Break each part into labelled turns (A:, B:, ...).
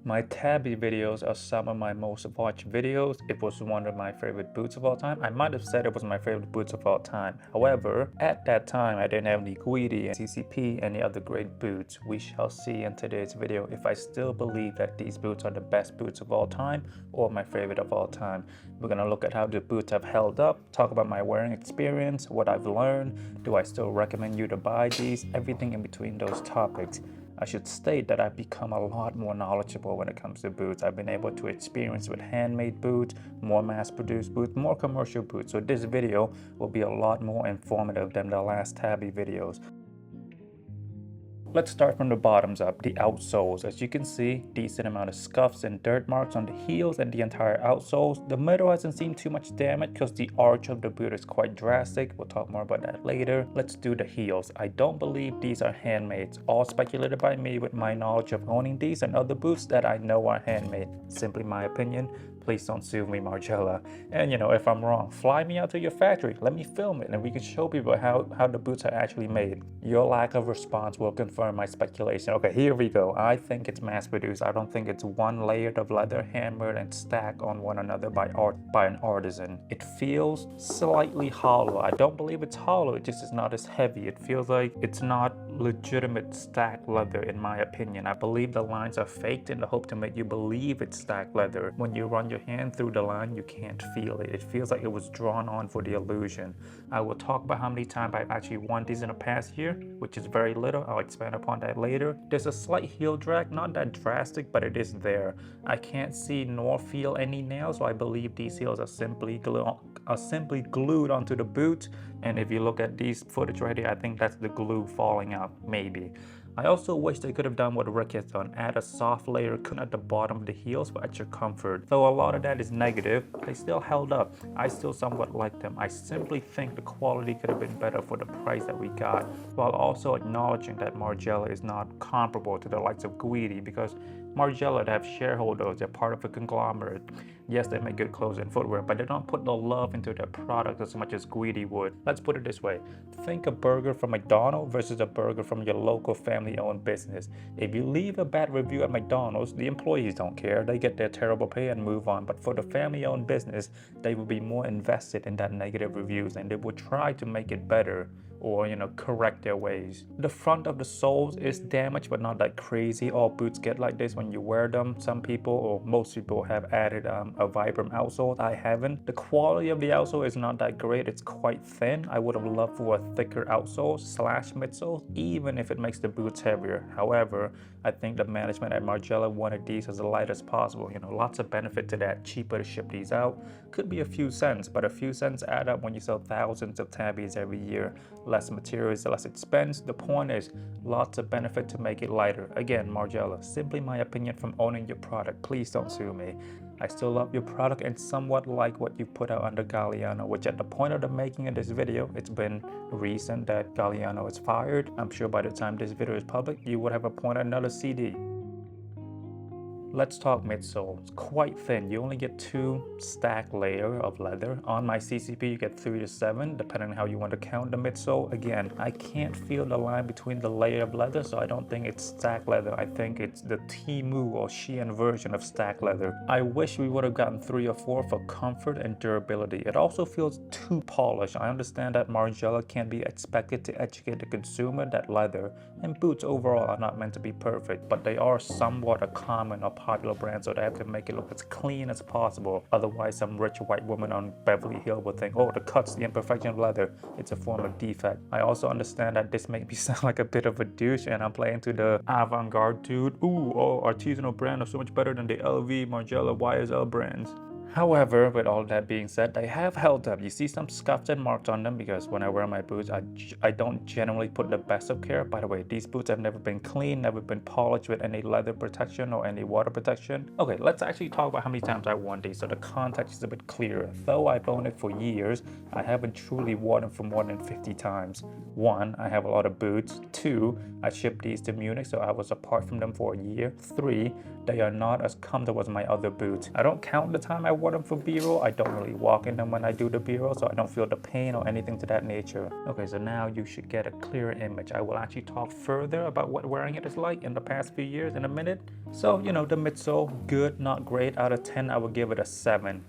A: My Tabi videos are some of my most watched videos. It was one of my favorite boots of all time. I might have said it was my favorite boots of all time. However, at that time, I didn't have any Guidi, CCP, any other great boots. We shall see in today's video if I still believe that these boots are the best boots of all time or my favorite of all time. We're gonna look at how the boots have held up, talk about my wearing experience, what I've learned, do I still recommend you to buy these, everything in between those topics. I should state that I've become a lot more knowledgeable when it comes to boots. I've been able to experience with handmade boots, more mass-produced boots, more commercial boots. So this video will be a lot more informative than the last Tabi videos. Let's start from the bottoms up, the outsoles. As you can see, decent amount of scuffs and dirt marks on the heels and the entire outsoles. The middle hasn't seen too much damage because the arch of the boot is quite drastic. We'll talk more about that later. Let's do the heels. I don't believe these are handmade. All speculated by me with my knowledge of owning these and other boots that I know are handmade. Simply my opinion. Please don't sue me, Margiela. And you know, if I'm wrong, fly me out to your factory. Let me film it and we can show people how the boots are actually made. Your lack of response will confirm my speculation. Okay, here we go. I think it's mass produced. I don't think it's one layer of leather hammered and stacked on one another by an artisan. It feels slightly hollow. I don't believe it's hollow. It just is not as heavy. It feels like it's not legitimate stacked leather in my opinion. I believe the lines are faked in the hope to make you believe it's stacked leather. When you run your hand through the line, you can't feel it. It feels like it was drawn on for the illusion. I will talk about how many times I've actually worn these in the past year, which is very little. I'll expand upon that later. There's a slight heel drag, not that drastic, but it is there. I can't see nor feel any nails, so I believe these heels are simply glued onto the boot. And if you look at these footage right here, I think that's the glue falling out, maybe. I also wish they could have done what Rick has done, add a soft layer at the bottom of the heels for extra comfort. Though a lot of that is negative, they still held up. I still somewhat like them. I simply think the quality could have been better for the price that we got, while also acknowledging that Margiela is not comparable to the likes of Guidi, because Margiela, they have shareholders, they're part of a conglomerate. Yes, they make good clothes and footwear, but they don't put the love into their product as much as Guidi would. Let's put it this way. Think a burger from McDonald's versus a burger from your local family-owned business. If you leave a bad review at McDonald's, the employees don't care. They get their terrible pay and move on. But for the family-owned business, they will be more invested in that negative reviews and they will try to make it better or, you know, correct their ways. The front of the soles is damaged, but not that crazy. All boots get like this when you wear them. Some people, or most people, have added a Vibram outsole. I haven't. The quality of the outsole is not that great. It's quite thin. I would have loved for a thicker outsole / midsole, even if it makes the boots heavier. However, I think the management at Margiela wanted these as light as possible. You know, lots of benefit to that. Cheaper to ship these out. Could be a few cents, but a few cents add up when you sell thousands of Tabis every year. Less materials, less expense. The point is, lots of benefit to make it lighter. Again, Margiela, simply my opinion from owning your product. Please don't sue me. I still love your product and somewhat like what you put out under Galliano, which at the point of the making of this video, it's been recent that Galliano is fired. I'm sure by the time this video is public, you would have appointed another CD. Let's talk midsole. It's quite thin. You only get 2 stacked layers of leather. On my CCP, you get 3 to 7, depending on how you want to count the midsole. Again, I can't feel the line between the layer of leather, so I don't think it's stacked leather. I think it's the Temu or Shein version of stacked leather. I wish we would have gotten 3 or 4 for comfort and durability. It also feels too polished. I understand that Margiela can't be expected to educate the consumer that leather and boots overall are not meant to be perfect, but they are somewhat a common or popular brand, so they have to make it look as clean as possible. Otherwise, some rich white woman on Beverly Hills would think, oh, the cuts, the imperfection of leather, it's a form of defect. I also understand that this makes me sound like a bit of a douche and I'm playing to the avant-garde dude. Ooh, oh, artisanal brand are so much better than the LV, Margiela, YSL brands. However, with all that being said, they have held up. You see some scuffs and marks on them because when I wear my boots, I don't generally put the best of care. By the way, these boots have never been cleaned, never been polished with any leather protection or any water protection. Okay, let's actually talk about how many times I've worn these so the context is a bit clearer. Though I've owned it for years, I haven't truly worn them for more than 50 times. 1, I have a lot of boots. 2, I shipped these to Munich, so I was apart from them for a year. 3, they are not as comfortable as my other boots. I don't count the time I wore them for B-roll. I don't really walk in them when I do the B-roll, so I don't feel the pain or anything to that nature. Okay, so now you should get a clearer image. I will actually talk further about what wearing it is like in the past few years in a minute. So, you know, the midsole, good, not great. Out of 10, I would give it a 7.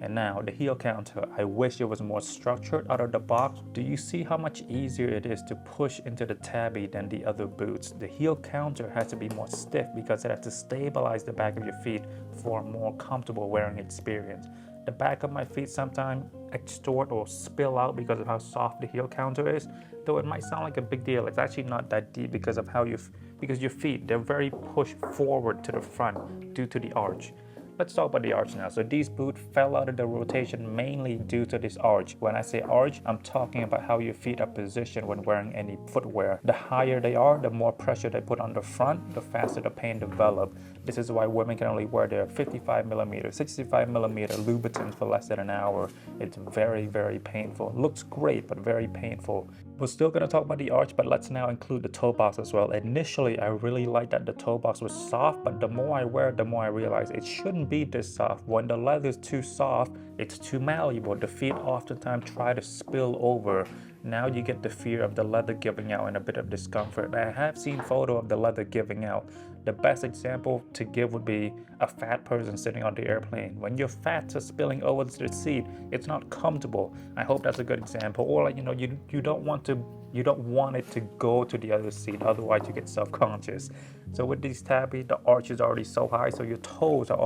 A: And now the heel counter, I wish it was more structured out of the box. Do you see how much easier it is to push into the Tabi than the other boots? The heel counter has to be more stiff because it has to stabilize the back of your feet for a more comfortable wearing experience. The back of my feet sometimes extort or spill out because of how soft the heel counter is. Though it might sound like a big deal, it's actually not that deep because of how because your feet, they're very pushed forward to the front due to the arch. Let's talk about the arch now. So these boots fell out of the rotation mainly due to this arch. When I say arch, I'm talking about how your feet are positioned when wearing any footwear. The higher they are, the more pressure they put on the front, the faster the pain develops. This is why women can only wear their 55mm, 65mm Louboutins for less than an hour. It's very, very painful. It looks great, but very painful. We're still going to talk about the arch, but let's now include the toe box as well. Initially, I really liked that the toe box was soft, but the more I wear it, the more I realize it shouldn't be this soft. When the leather is too soft, it's too malleable. The feet oftentimes try to spill over. Now you get the fear of the leather giving out and a bit of discomfort. I have seen photo of the leather giving out. The best example to give would be a fat person sitting on the airplane. When your fats are spilling over to the seat, it's not comfortable. I hope that's a good example. Or like, you know, you don't want it to go to the other seat, otherwise you get self-conscious. So with these Tabi, the arch is already so high, so your toes are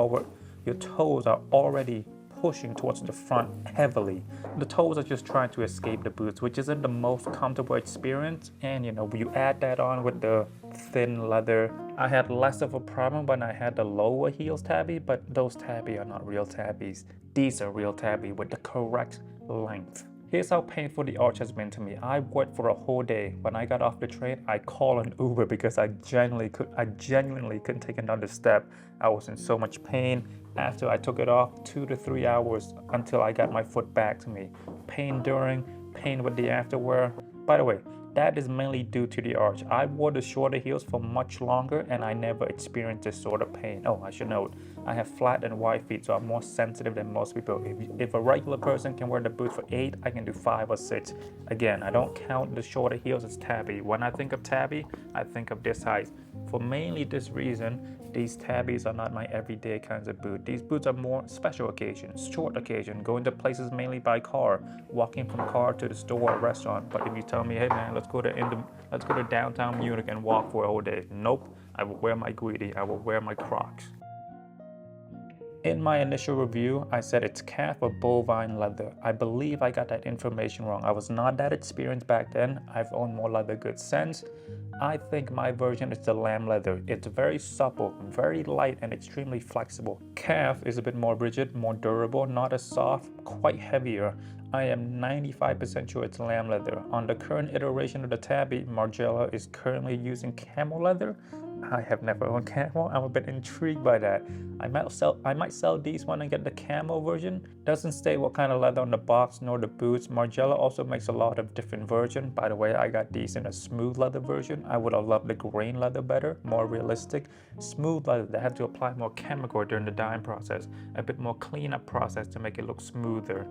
A: already pushing towards the front heavily. The toes are just trying to escape the boots, which isn't the most comfortable experience. And you know, you add that on with the thin leather. I had less of a problem when I had the lower heels Tabi, but those Tabi are not real Tabis. These are real Tabi with the correct length. Here's how painful the arch has been to me. I worked for a whole day. When I got off the train, I called an Uber because I genuinely couldn't take another step. I was in so much pain. After I took it off, 2 to 3 hours until I got my foot back to me. Pain during, pain with the afterwear. By the way, that is mainly due to the arch. I wore the shorter heels for much longer and I never experienced this sort of pain. Oh, I should note, I have flat and wide feet, so I'm more sensitive than most people. If a regular person can wear the boot for 8, I can do 5 or 6. Again, I don't count the shorter heels as Tabi. When I think of Tabi, I think of this height. For mainly this reason, these Tabis are not my everyday kinds of boot. These boots are more special occasions, short occasion, going to places mainly by car, walking from car to the store or restaurant. But if you tell me, hey man, let's go to downtown Munich and walk for a whole day. Nope, I will wear my Guidi, I will wear my Crocs. In my initial review, I said it's calf or bovine leather. I believe I got that information wrong. I was not that experienced back then. I've owned more leather goods since. I think my version is the lamb leather. It's very supple, very light, and extremely flexible. Calf is a bit more rigid, more durable, not as soft, quite heavier. I am 95% sure it's lamb leather. On the current iteration of the Tabi, Margiela is currently using camel leather. I have never owned camel. I'm a bit intrigued by that. I might sell these one and get the camel version. Doesn't state what kind of leather on the box nor the boots. Margiela also makes a lot of different versions. By the way, I got these in a smooth leather version. I would have loved the grain leather better, more realistic. Smooth leather, they had to apply more chemical during the dyeing process, a bit more cleanup process to make it look smoother.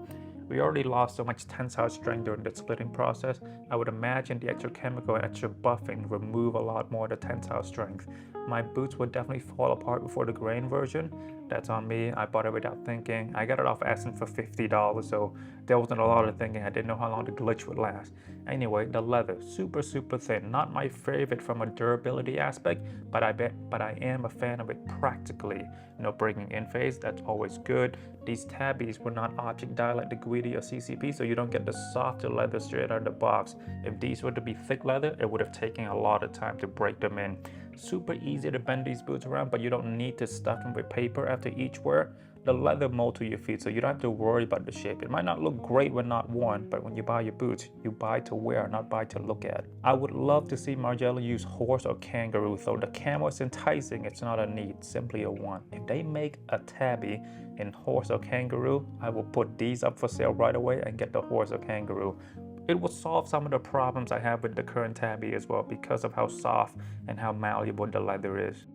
A: We already lost so much tensile strength during the splitting process. I would imagine the extra chemical and extra buffing remove a lot more of the tensile strength. My boots would definitely fall apart before the grain version. That's on me. I bought it without thinking. I got it off Essen for $50, so there wasn't a lot of thinking. I didn't know how long the glitch would last. Anyway, the leather, super thin. Not my favorite from a durability aspect, but I am a fan of it practically. No breaking in phase, that's always good. These Tabis were not object dye like the Guidi or CCP, so you don't get the softer leather straight out of the box. If these were to be thick leather, it would have taken a lot of time to break them in. Super easy to bend these boots around, but you don't need to stuff them with paper after each wear. The leather mold to your feet, so you don't have to worry about the shape. It might not look great when not worn, but when you buy your boots, you buy to wear, not buy to look at. I would love to see Margiela use horse or kangaroo, though the camel is enticing, it's not a need, simply a want. If they make a Tabi in horse or kangaroo, I will put these up for sale right away and get the horse or kangaroo. It will solve some of the problems I have with the current Tabi as well because of how soft and how malleable the leather is.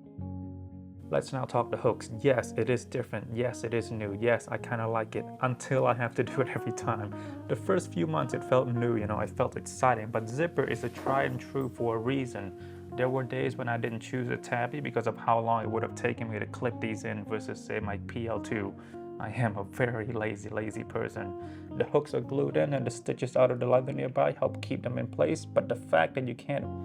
A: Let's now talk the hooks. Yes, it is different. Yes, it is new. Yes, I kind of like it until I have to do it every time. The first few months it felt new, I felt exciting, but zipper is a tried and true for a reason. There were days when I didn't choose a Tabi because of how long it would have taken me to clip these in versus say my PL2. I am a very lazy person. The hooks are glued in and the stitches out of the leather nearby help keep them in place, but the fact that you can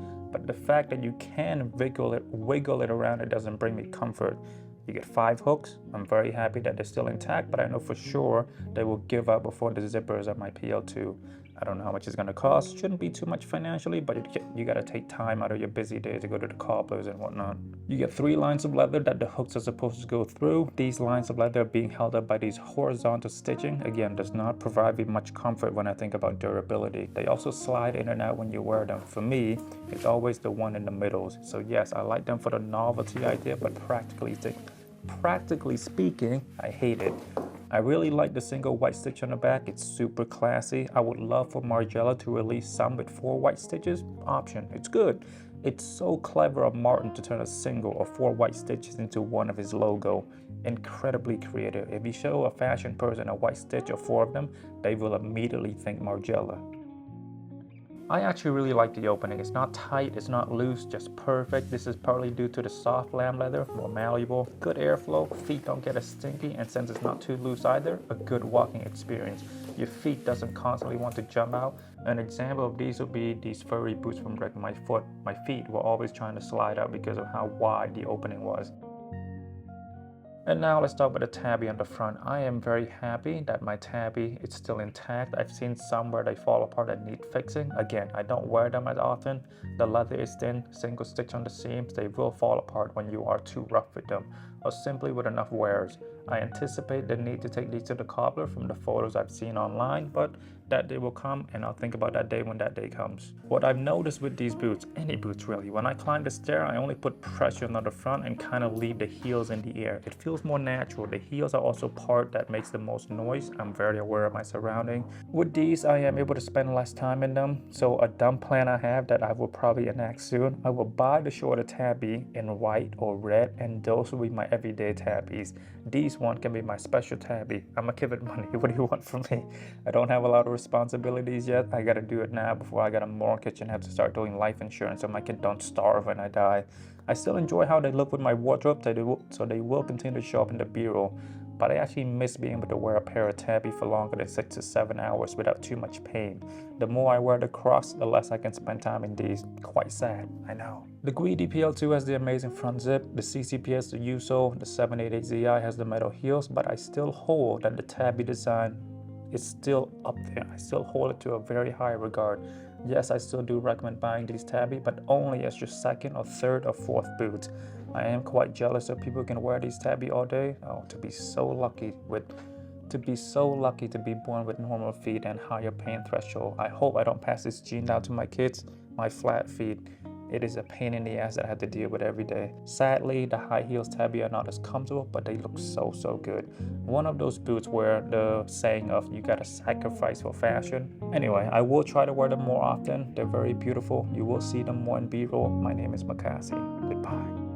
A: wiggle it around, it doesn't bring me comfort. You get 5 hooks. I'm very happy that they're still intact, but I know for sure they will give up before the zippers at my PL2. I don't know how much it's going to cost. Shouldn't be too much financially, but you got to take time out of your busy day to go to the cobblers and whatnot. You get 3 lines of leather that the hooks are supposed to go through. These lines of leather are being held up by these horizontal stitching. Again, does not provide me much comfort when I think about durability. They also slide in and out when you wear them. For me, it's always the one in the middles. So yes, I like them for the novelty idea, but practically speaking, I hate it. I really like the single white stitch on the back. It's super classy. I would love for Margiela to release some with 4 white stitches. Option, it's good. It's so clever of Martin to turn a single or 4 white stitches into one of his logo. Incredibly creative. If you show a fashion person a white stitch or 4 of them, they will immediately think Margiela. I actually really like the opening. It's not tight, it's not loose, just perfect. This is partly due to the soft lamb leather, more malleable, good airflow, feet don't get as stinky, and since it's not too loose either, a good walking experience. Your feet doesn't constantly want to jump out. An example of these would be these furry boots from breaking my foot. My feet were always trying to slide out because of how wide the opening was. And now let's talk about the Tabi on the front. I am very happy that my Tabi is still intact. I've seen some where they fall apart and need fixing. Again, I don't wear them as often. The leather is thin, single stitch on the seams. They will fall apart when you are too rough with them or simply with enough wears. I anticipate the need to take these to the cobbler from the photos I've seen online, but that day will come and I'll think about that day when that day comes. What I've noticed with these boots, any boots really, when I climb the stair, I only put pressure on the front and kind of leave the heels in the air. It feels more natural. The heels are also part that makes the most noise. I'm very aware of my surrounding. With these, I am able to spend less time in them. So a dumb plan I have that I will probably enact soon, I will buy the shorter Tabi in white or red, and those will be my everyday Tabis. These one can be my special Tabi. I'm gonna give it money. What do you want from me? I don't have a lot of responsibilities yet. I gotta do it now before I get a mortgage and have to start doing life insurance so my kid don't starve when I die. I still enjoy how they look with my wardrobe, so they will continue to show up in the bureau. But I actually miss being able to wear a pair of Tabi for longer than 6 to 7 hours without too much pain. The more I wear the Crocs, the less I can spend time in these. Quite sad, I know. The Greedy PL2 has the amazing front zip, the CCPS, the Uso, the 788ZI has the metal heels, but I still hold that the Tabi design is still up there. I still hold it to a very high regard. Yes, I still do recommend buying these Tabi, but only as your 2nd or 3rd or 4th boot. I am quite jealous of people who can wear these Tabi all day. Oh, to be so lucky to be born with normal feet and higher pain threshold. I hope I don't pass this gene down to my kids. My flat feet. It is a pain in the ass that I have to deal with every day. Sadly, the high heels Tabi are not as comfortable, but they look so good. One of those boots where the saying of you gotta sacrifice for fashion. Anyway, I will try to wear them more often. They're very beautiful. You will see them more in B-roll. My name is Makasy. Goodbye.